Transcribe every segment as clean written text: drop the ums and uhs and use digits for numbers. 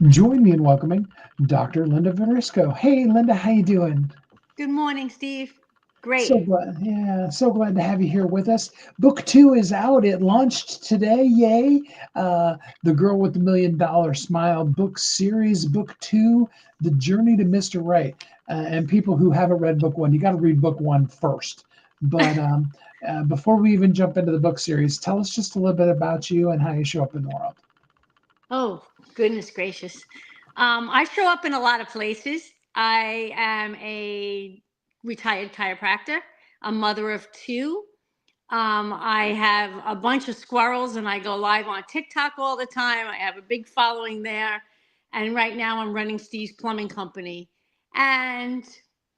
Join me in welcoming Dr. Linda Varisco. Hey, Linda, how you doing? Good morning, Steve. So Great. glad, yeah, so glad to have you here with us. Book two is out. It launched today. Yay! The Girl with the $1 Million Smile book series, book two, The Journey to Mr. Right. And people who haven't read book one, you got to read book one first. But before we even jump into the book series, tell us just a little bit about you and how you show up in the world. Oh, goodness gracious. I show up in a lot of places. I am a retired chiropractor, a mother of two. I have a bunch of squirrels and I go live on TikTok all the time. I have a big following there. And right now I'm running Steve's Plumbing Company. And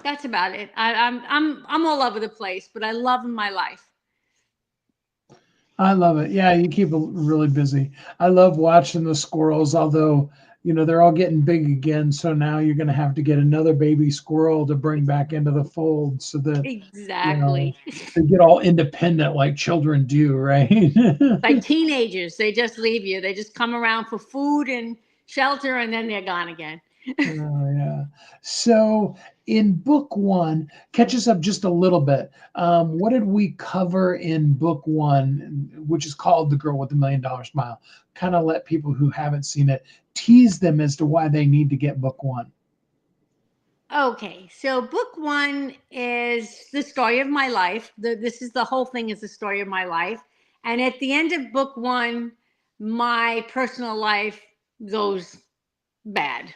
that's about it. I'm all over the place, but I love my life. I love it. Yeah, you keep it really busy. I love watching the squirrels, although, they're all getting big again. So now you're going to have to get another baby squirrel to bring back into the fold so that, you know, Exactly. they get all independent like children do, right? Like teenagers, they just leave you. They just come around for food and shelter and then they're gone again. Oh, yeah. So in book one, catch us up just a little bit. What did we cover in book one, which is called The Girl with the $1 Million Smile? Kind of let people who haven't seen it tease them as to why they need to get book one. Okay, so book one is the story of my life. This is the whole thing is the story of my life. And at the end of book one, my personal life goes bad.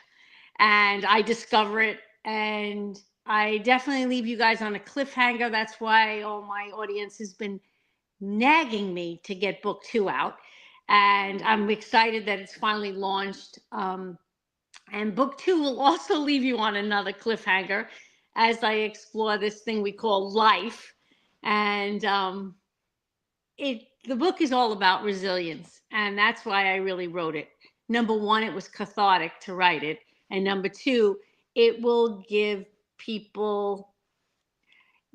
And I discover it. And I definitely leave you guys on a cliffhanger. That's why all my audience has been nagging me to get book two out. And I'm excited that it's finally launched. And book two will also leave you on another cliffhanger as I explore this thing we call life. And the book is all about resilience. And that's why I really wrote it. Number one, it was cathartic to write it. And number two, it will give people,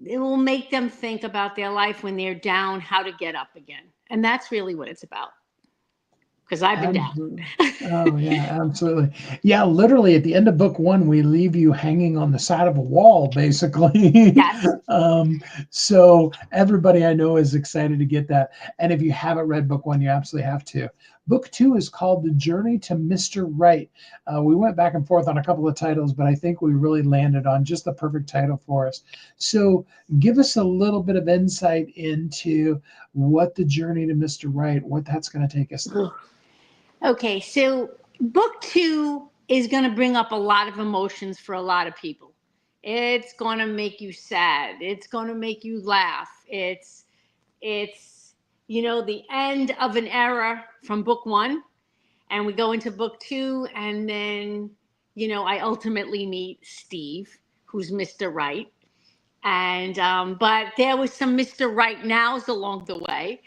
it will make them think about their life when they're down, how to get up again. And that's really what it's about because I've been down. Absolutely. Oh, yeah, absolutely. Yeah, literally at the end of book one, we leave you hanging on the side of a wall, basically. Yes. So everybody I know is excited to get that. And if you haven't read book one, you absolutely have to. Book two is called The Journey to Mr. Right. We went back and forth on a couple of titles, but I think we really landed on just the perfect title for us. So give us a little bit of insight into what the journey to Mr. Right, what that's going to take us through. Okay, so book two is going to bring up a lot of emotions for a lot of people. It's going to make you sad. It's going to make you laugh. It's the end of an era from book one, and we go into book two, and then I ultimately meet Steve, who's Mr. Right, and but there was some Mr. Right nows along the way.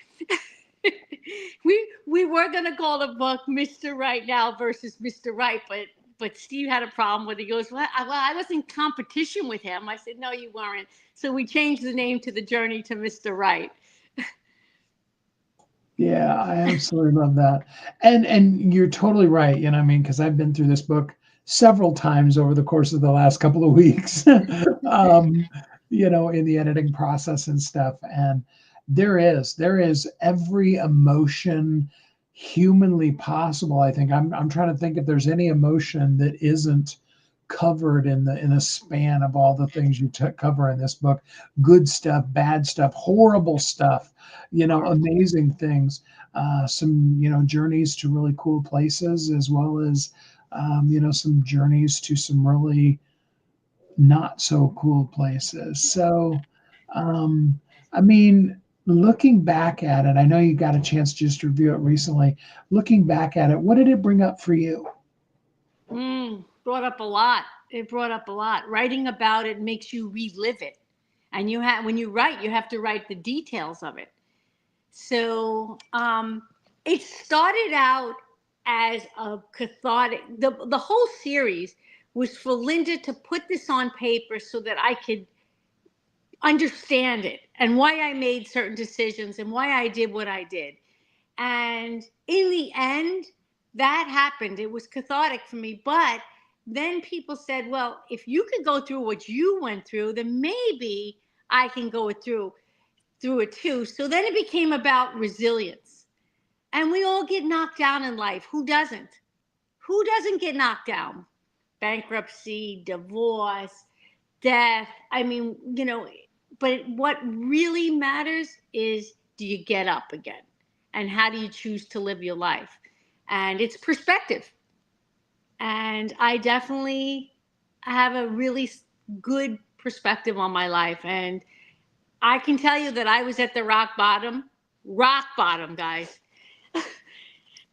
We were gonna call the book Mr. Right Now versus Mr. Right, but Steve had a problem with it. He goes, well, I was in competition with him. I said, no, you weren't. So we changed the name to The Journey to Mr. Right. Yeah, I absolutely love that. And you're totally right, I mean, because I've been through this book several times over the course of the last couple of weeks, um, in the editing process and stuff. And there is every emotion humanly possible. I think I'm trying to think if there's any emotion that isn't covered in the span of all the things you cover in this book. Good stuff, bad stuff, horrible stuff, amazing things, some, journeys to really cool places, as well as, some journeys to some really not so cool places. So, um, I mean, looking back at it, I know you got a chance to just review it recently. Looking back at it, what did it bring up for you? Brought up a lot. It brought up a lot. Writing about it makes you relive it, and when you write, you have to write the details of it. So it started out as a cathartic. The whole series was for Linda to put this on paper so that I could understand it and why I made certain decisions and why I did what I did. And in the end, that happened. It was cathartic for me. But then people said, well, if you could go through what you went through, then maybe I can go through it too. So then it became about resilience. And we all get knocked down in life. Who doesn't? Who doesn't get knocked down? Bankruptcy, divorce, death. I mean, but what really matters is, do you get up again? And how do you choose to live your life? And it's perspective. And I definitely have a really good perspective on my life. And I can tell you that I was at the rock bottom, guys.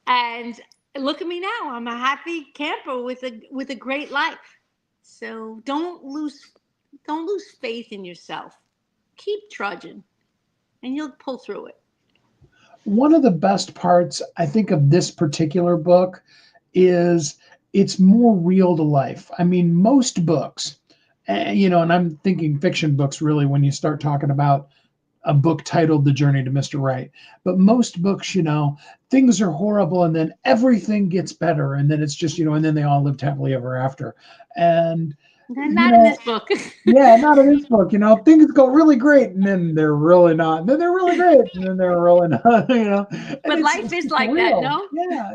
And look at me now. I'm a happy camper with a great life. So don't lose faith in yourself. Keep trudging and you'll pull through it. One of the best parts, I think, of this particular book is it's more real to life. I mean, most books, and I'm thinking fiction books really when you start talking about a book titled The Journey to Mr. Right. But most books, things are horrible and then everything gets better. And then it's just, and then they all lived happily ever after. And, Not in this book. yeah, not in this book. Things go really great and then they're really not. And then they're really great and then they're really not. And But it's life is just like that, real. no? Yeah,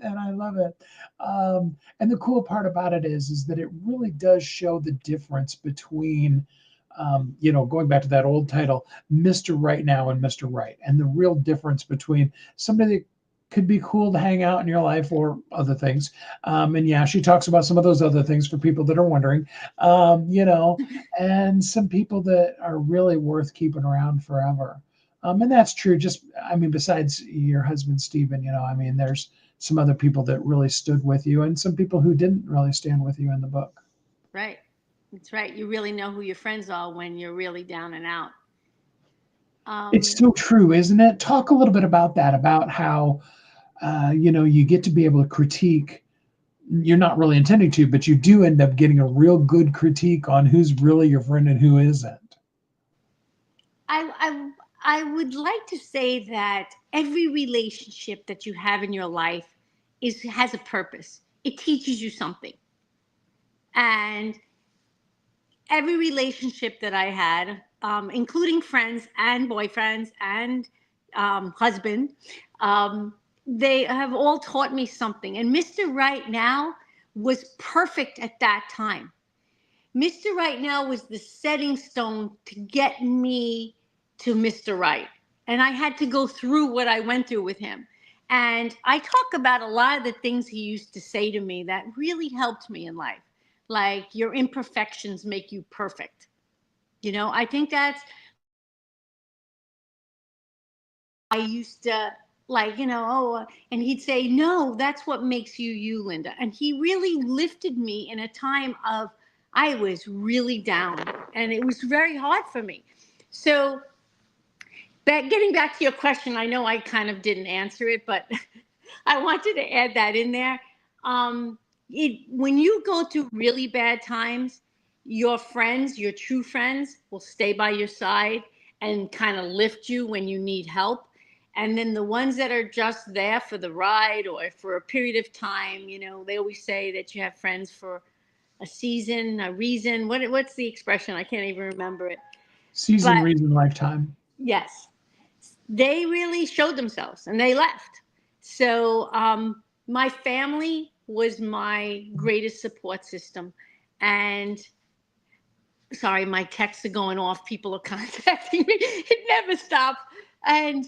and I love it. And the cool part about it is that it really does show the difference between, going back to that old title, Mr. Right Now and Mr. Right, and the real difference between somebody that could be cool to hang out in your life or other things. And yeah, she talks about some of those other things for people that are wondering, and some people that are really worth keeping around forever. And that's true. Besides your husband, Stephen, there's some other people that really stood with you and some people who didn't really stand with you in the book. Right. That's right. You really know who your friends are when you're really down and out. It's Um, so true, isn't it? Talk a little bit about that, about how, you get to be able to critique. You're not really intending to, but you do end up getting a real good critique on who's really your friend and who isn't. I, I would like to say that every relationship that you have in your life has a purpose. It teaches you something. And every relationship that I had, including friends and boyfriends and husband, um, they have all taught me something. And Mr. Right Now was perfect at that time. Mr. Right Now was the setting stone to get me to Mr. Right. And I had to go through what I went through with him. And I talk about a lot of the things he used to say to me that really helped me in life. Like, your imperfections make you perfect. I think that's, I used to, like, and he'd say, no, that's what makes you you, Linda. And he really lifted me in a time of, I was really down and it was very hard for me. So, getting back to your question, I know I kind of didn't answer it, but I wanted to add that in there. Um, when you go through really bad times, your friends, your true friends, will stay by your side and kind of lift you when you need help. And then the ones that are just there for the ride or for a period of time, they always say that you have friends for a season, a reason. What's the expression? I can't even remember it. Season, But reason, lifetime. yes, they really showed themselves and they left. So my family was my greatest support system. And sorry, my texts are going off. People are contacting me. It never stops. And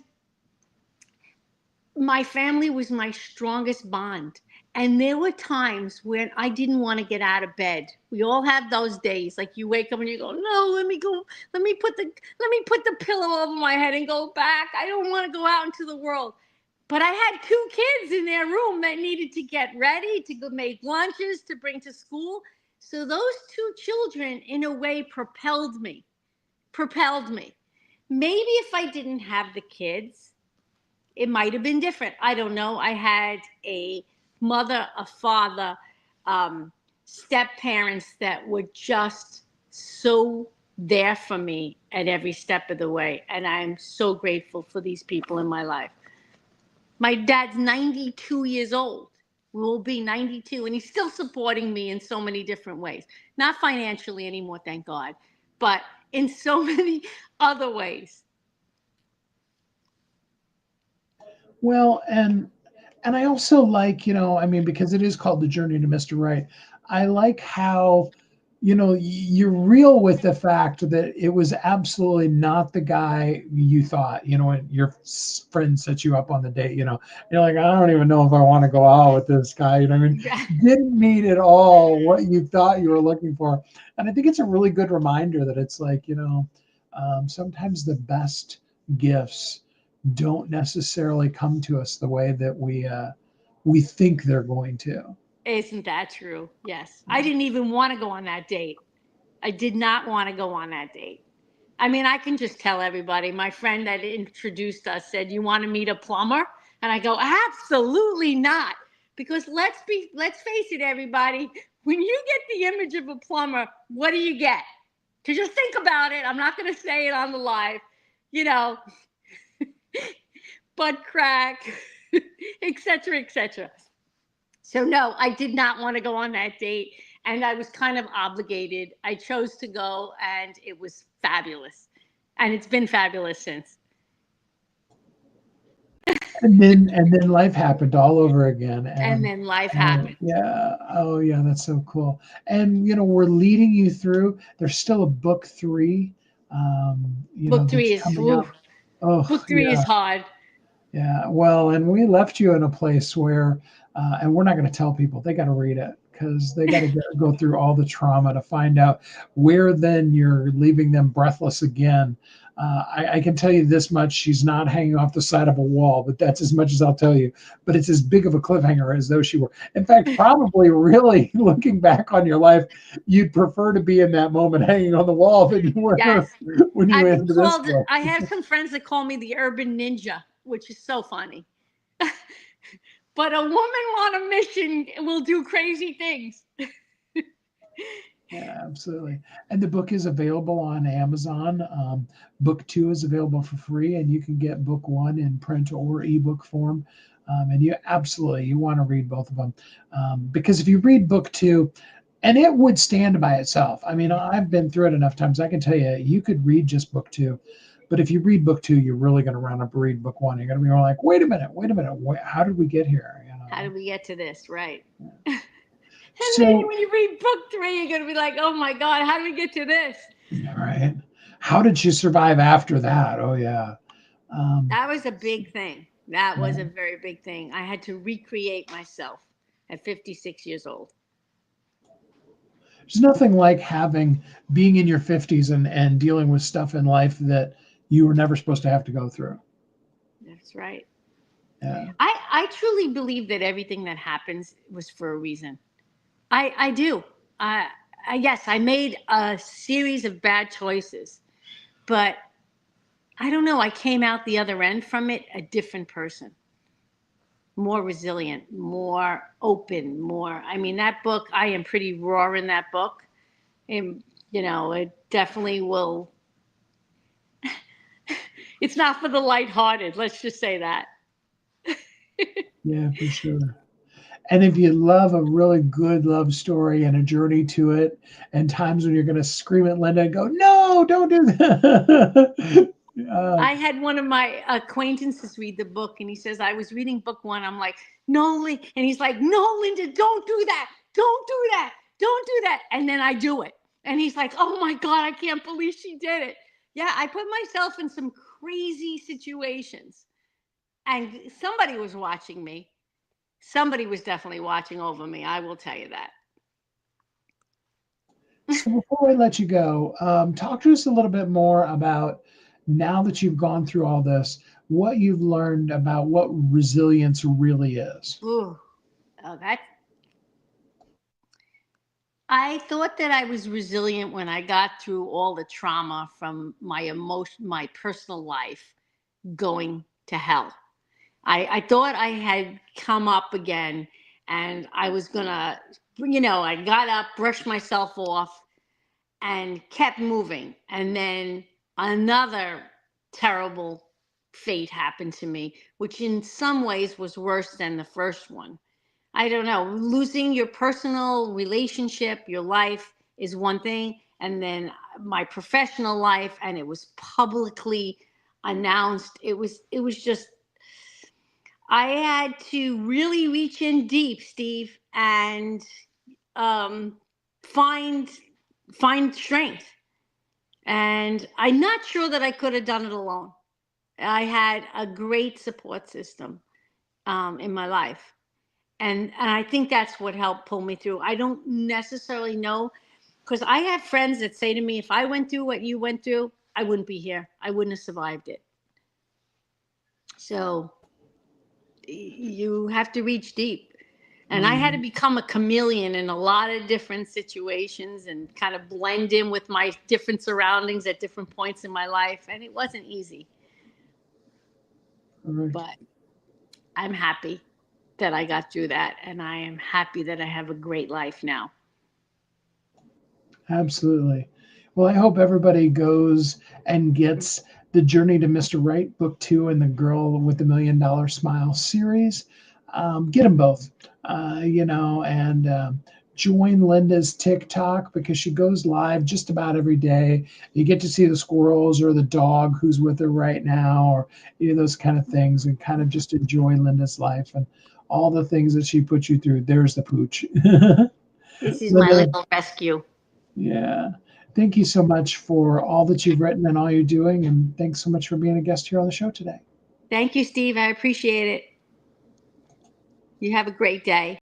my family was my strongest bond. And there were times when I didn't want to get out of bed. We all have those days. Like, you wake up and you go, no, let me go, let me put the pillow over my head and go back. I don't want to go out into the world. But I had two kids in their room that needed to get ready, to go make lunches, to bring to school. So those two children, in a way, propelled me. Maybe if I didn't have the kids, it might have been different. I don't know. I had a mother, a father, step parents that were just so there for me at every step of the way. And I'm so grateful for these people in my life. My dad's 92 years old. Will be 92, and he's still supporting me in so many different ways. Not financially anymore, thank God, but in so many other ways. Well, and I also like, I mean, because it is called The Journey to Mr. Right. I like how, you're real with the fact that it was absolutely not the guy you thought, when your friend set you up on the date, you're like, I don't even know if I want to go out with this guy. You know what I mean? Didn't meet at all what you thought you were looking for. And I think it's a really good reminder that it's like, sometimes the best gifts don't necessarily come to us the way that we think they're going to. Isn't that true? Yes. I didn't even want to go on that date. I did not want to go on that date. I mean, I can just tell everybody. My friend that introduced us said, "You want to meet a plumber?" And I go, "Absolutely not." Because let's face it, everybody, when you get the image of a plumber, what do you get? To just think about it. I'm not going to say it on the live, you know, butt crack, etc., etc. So no, I did not want to go on that date, and I was kind of obligated. I chose to go, and it was fabulous, and it's been fabulous since. And then life happened all over again. And And then life happened. oh yeah, that's so cool. And we're leading you through. There's still a book 3, Book that's three is coming ooh, up. Oh book three yeah. is hard. Yeah, well, and we left you in a place where, and we're not going to tell people, they got to read it because they got to go through all the trauma to find out where then you're leaving them breathless again. I can tell you this much: she's not hanging off the side of a wall, but that's as much as I'll tell you. But it's as big of a cliffhanger as though she were. In fact, probably really looking back on your life, you'd prefer to be in that moment hanging on the wall than you Yes. were when you I've went been into this called, book. I have some friends that call me the urban ninja, which is so funny. But a woman on a mission will do crazy things. Yeah, absolutely. And the book is available on Amazon. Book 2 is available for free, and you can get book 1 in print or ebook form. And you want to read both of them, because if you read book 2, and it would stand by itself. I mean, I've been through it enough times. I can tell you, you could read just book 2, but if you read book 2, you're really going to run up and read book 1. You're going to be like, wait a minute, how did we get here? How did we get to this? Right. And then So, when you read book 3, you're going to be like, oh my God, how did we get to this? right. How did she survive after that? Oh yeah. Um, That was a big thing. That was yeah. a very big thing. I had to recreate myself at 56 years old. There's nothing like being in your 50s and dealing with stuff in life that you were never supposed to have to go through. That's right. Yeah. I truly believe that everything that happens was for a reason. I do. I, yes, I made a series of bad choices, but I don't know. I came out the other end from it a different person, more resilient, more open, more. I mean, that book, I am pretty raw in that book. And, it definitely will. It's not for the lighthearted. Let's just say that. Yeah, for sure. And if you love a really good love story and a journey to it, and times when you're going to scream at Linda and go, "No, don't do that." I had one of my acquaintances read the book, and he says, I was reading book 1. I'm like, no, and he's like, no, Linda, don't do that. Don't do that. Don't do that. And then I do it. And he's like, oh my God, I can't believe she did it. Yeah, I put myself in some crazy situations, and somebody was watching me. Somebody was definitely watching over me. I will tell you that. So before I let you go, talk to us a little bit more about, now that you've gone through all this, what you've learned about what resilience really is. Ooh, that I thought that I was resilient when I got through all the trauma from my personal life going to hell. I thought I had come up again, and I was gonna, I got up, brushed myself off, and kept moving. And then another terrible fate happened to me, which in some ways was worse than the first one. I don't know. Losing your personal relationship, your life is one thing, and then my professional life, and it was publicly announced. It was just, I had to really reach in deep, Steve, and um, find find strength. And I'm not sure that I could have done it alone. I had a great support system in my life, and I think that's what helped pull me through. I don't necessarily know, because I have friends that say to me, if I went through what you went through, I wouldn't be here. I wouldn't have survived it. So you have to reach deep. And I had to become a chameleon in a lot of different situations and kind of blend in with my different surroundings at different points in my life. And it wasn't easy. Correct. But I'm happy that I got through that. And I am happy that I have a great life now. Absolutely. Well, I hope everybody goes and gets The Journey to Mr. Right, Book 2, and The Girl with the $1,000,000 Smile series. Get them both, and join Linda's TikTok, because she goes live just about every day. You get to see the squirrels or the dog who's with her right now, or those kind of things, and kind of just enjoy Linda's life and all the things that she put you through. There's the pooch. This is my Linda, little rescue. yeah. Thank you so much for all that you've written and all you're doing. And thanks so much for being a guest here on the show today. Thank you, Steve. I appreciate it. You have a great day.